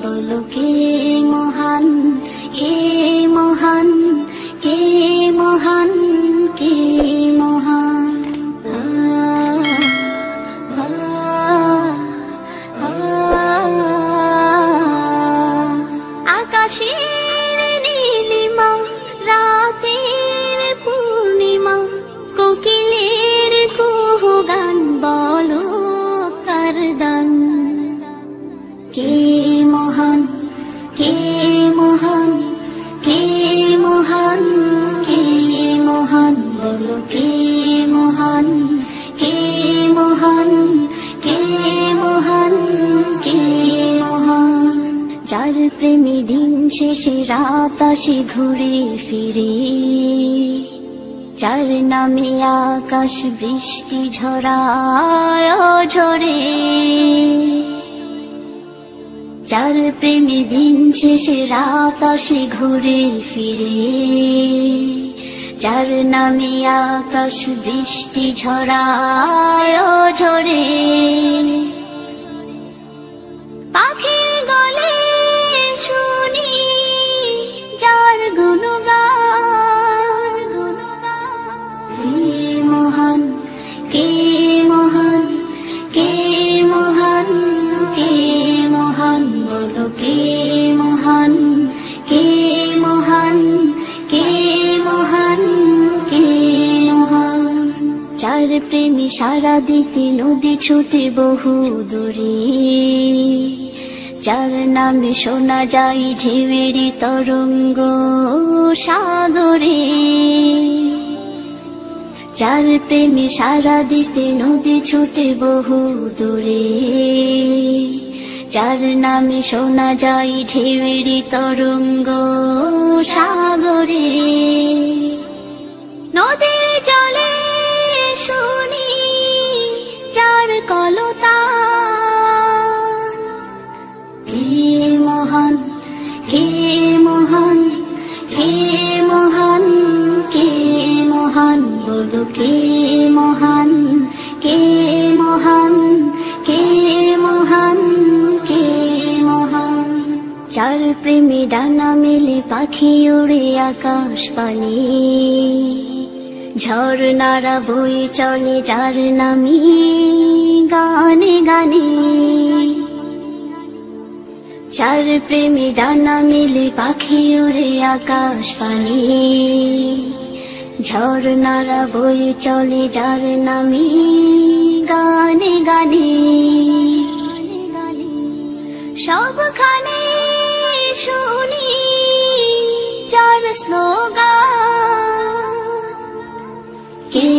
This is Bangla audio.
বলো কে মহান, কে মহান, কে মহান, কে মহান। আকাশের নীলিমা, রাতের পূর্ণিমা, কোকিলের কুহু গান, বলো কার দান। কে মহান, কে মহান, কে মহান, কে মহান, বলো কে মহান, কে মহান, কে মহান, কে মহান। যার প্রেমে দিন শেষে রাত আসে ঘুরে ফিরে, যার নামে আকাশ বৃষ্টি ঝরায় ঝরে, যার প্রেমে দিন শেষে রাত আসে ঘুরে ফিরে, যার নামে আকাশ বৃষ্টি ঝরায় ঝরে। পাখির গলে শুনি যার গুণগান, কে মহান, কে মহান, কে মহান, কে মহান, বলো কে মহান, কে মহান, কে মহান, কে মহান। যার প্রেমে সারা দিতে নদী ছুটে বহু দূরে, যার নামে শোনা যায় ঢেউয়ের তরঙ্গ সাগরে, যার প্রেমে সারা দিতে নদী ছুটে বহু দূরে, যার নামে শোনা যায় ঢেউয়ের তরঙ্গ সাগরে। নদীর জলে শুনি যার কলতান, কে মহান, কে মহান, কে মহান, কে মহান, বলো কে মহান, কে মহান, কে মহান, কে মহান। যার প্রেমে ডানা মেলে পাখি উড়ে আকাশ পানে, ঝর্ণারা বয়ে চলে যার নামে গানে গানে। যার প্রেমে ডানা মেলে পাখি উড়ে আকাশ পানে, ঝর্ণারা বয়ে চলে যার নামে গানে গানে। সবখানে শুনি যার স্লোগান, কে